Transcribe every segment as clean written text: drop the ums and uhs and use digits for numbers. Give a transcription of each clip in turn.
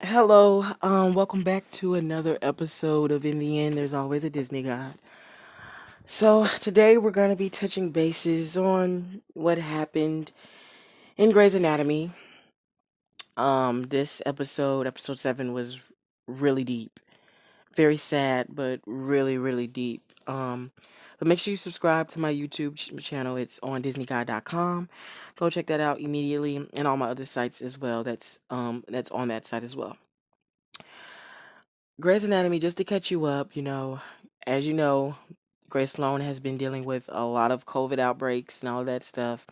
Hello, welcome back to another episode of In the End, There's Always a Disney God. So, today we're going to be touching bases on what happened in Grey's Anatomy. This episode 7, was really deep. Very sad, but really, really deep. But make sure you subscribe to my YouTube channel. It's on DisneyGuide.com. Go check that out immediately, and all my other sites as well. That's on that site as well. Grey's Anatomy, just to catch you up, as you know, Grace Sloan has been dealing with a lot of COVID outbreaks and all that stuff.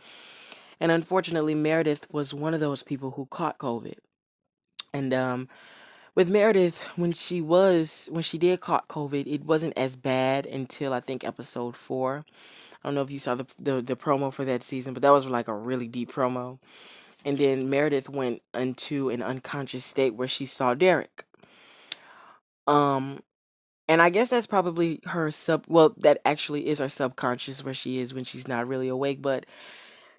And unfortunately, Meredith was one of those people who caught COVID. And with Meredith, when she did caught COVID, it wasn't as bad until I think episode 4. I don't know if you saw the promo for that season, but that was like a really deep promo. And then Meredith went into an unconscious state where she saw Derek. Um, And I guess that's probably that actually is her subconscious where she is when she's not really awake. But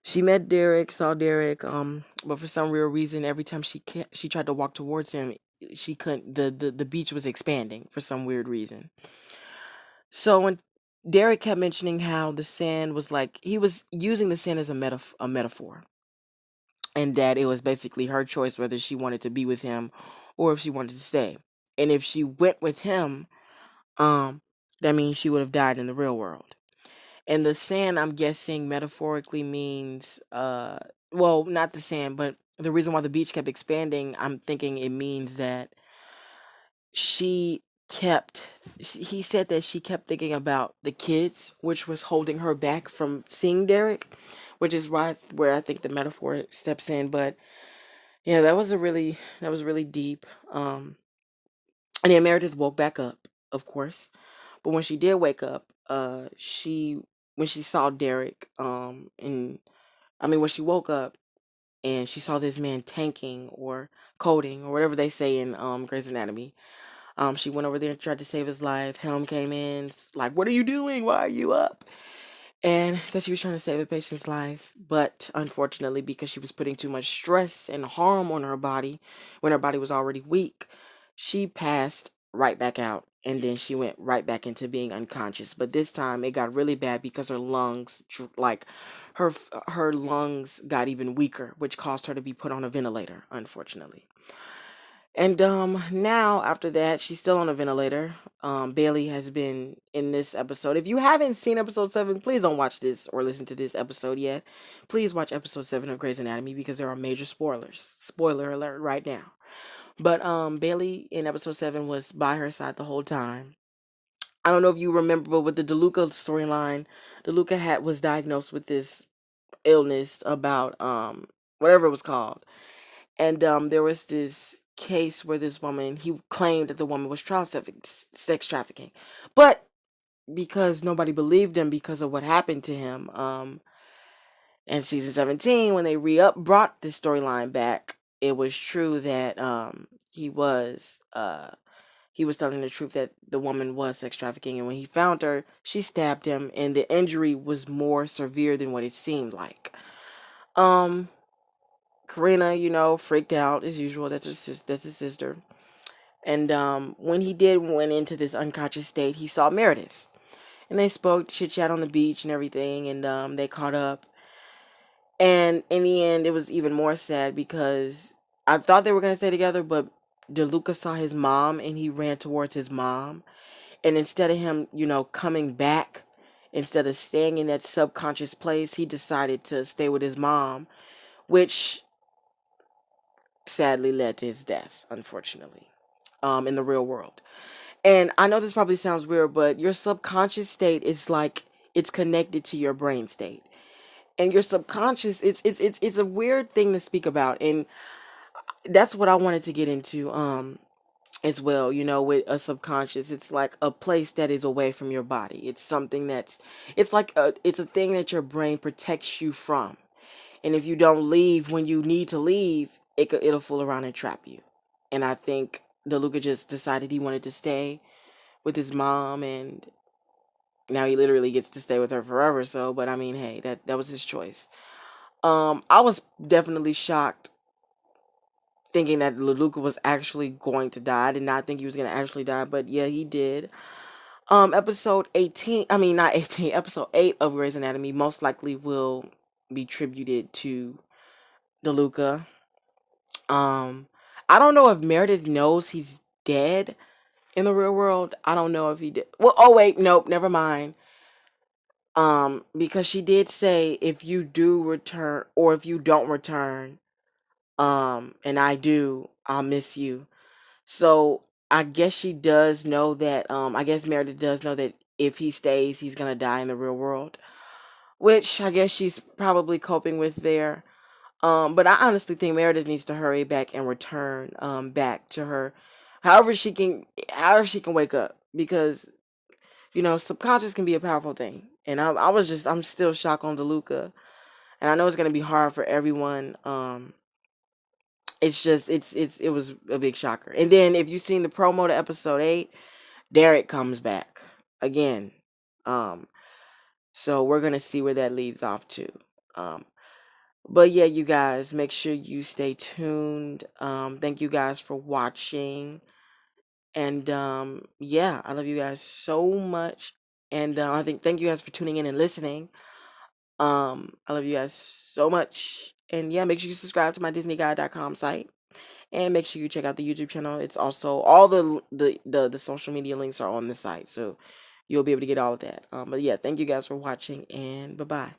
she met Derek, saw Derek, but for some real reason, every time she tried to walk towards him, she couldn't, the beach was expanding for some weird reason. So when Derek kept mentioning how the sand was like, he was using the sand as a metaphor, and that it was basically her choice whether she wanted to be with him or if she wanted to stay. And if she went with him, um, that means she would have died in the real world. And the sand, I'm guessing, metaphorically means, well, not the sand, but the reason why the beach kept expanding, I'm thinking it means that she he said that she kept thinking about the kids, which was holding her back from seeing Derek, which is right where I think the metaphor steps in. But yeah, that was really deep. And then Meredith woke back up, of course. But when she did wake up, when she saw Derek, and I mean when she woke up and she saw this man tanking or coding or whatever they say in Grey's Anatomy, she went over there and tried to save his life. Helm came in, like, "What are you doing? Why are you up?" And because she was trying to save a patient's life, but unfortunately, because she was putting too much stress and harm on her body when her body was already weak, she passed right back out. And then she went right back into being unconscious. But this time it got really bad because her lungs, like her lungs got even weaker, which caused her to be put on a ventilator, unfortunately. And now after that, she's still on a ventilator. Bailey has been in this episode. If you haven't seen episode 7, please don't watch this or listen to this episode yet. Please watch episode 7 of Grey's Anatomy because there are major spoilers. Spoiler alert right now. But Bailey in episode 7 was by her side the whole time. I don't know if you remember, but with the DeLuca storyline, DeLuca was diagnosed with this illness about whatever it was called. And there was this case where this woman, he claimed that the woman was sex trafficking. But because nobody believed him because of what happened to him, in season 17, when they brought this storyline back, it was true that he was telling the truth that the woman was sex trafficking, and when he found her, she stabbed him, and the injury was more severe than what it seemed like. Um, Karina, freaked out as usual. That's his sister. And when he did went into this unconscious state, he saw Meredith, and they spoke chit chat on the beach and everything, and they caught up. And in the end, it was even more sad because I thought they were gonna stay together, but DeLuca saw his mom and he ran towards his mom, and instead of him, coming back, instead of staying in that subconscious place, he decided to stay with his mom, which sadly led to his death, unfortunately, in the real world. And I know this probably sounds weird, but your subconscious state is like it's connected to your brain state. And your subconscious, it's a weird thing to speak about, and that's what I wanted to get into as well, with a subconscious. It's like a place that is away from your body. It's something it's a thing that your brain protects you from. And if you don't leave when you need to leave, it'll fool around and trap you. And I think DeLuca just decided he wanted to stay with his mom, and now he literally gets to stay with her forever. So, but I mean, hey, that was his choice. I was definitely shocked thinking that Leluca was actually going to die. I did not think he was going to actually die, but yeah, he did. Episode 18, I mean, not 18, episode 8 of Grey's Anatomy most likely will be tributed to DeLuca. Um, I don't know if Meredith knows he's dead in the real world. I don't know if he did. Well, oh wait, nope, never mind. Because she did say if you do return or if you don't return, and I do, I'll miss you. So I guess she does know that. I guess Meredith does know that if he stays, he's gonna die in the real world, which I guess she's probably coping with there. But I honestly think Meredith needs to hurry back and return back to her, however she can wake up, because subconscious can be a powerful thing. And I'm still shocked on DeLuca, and I know it's gonna be hard for everyone. It's just it was a big shocker. And then if you've seen the promo to episode 8, Derek comes back again. Um, so we're gonna see where that leads off to. Um, but yeah, you guys, make sure you stay tuned. Thank you guys for watching. And yeah, I love you guys so much. And I think thank you guys for tuning in and listening. I love you guys so much. And yeah, make sure you subscribe to my DisneyGuide.com site. And make sure you check out the YouTube channel. It's also all the social media links are on the site. So you'll be able to get all of that. But yeah, thank you guys for watching, and bye-bye.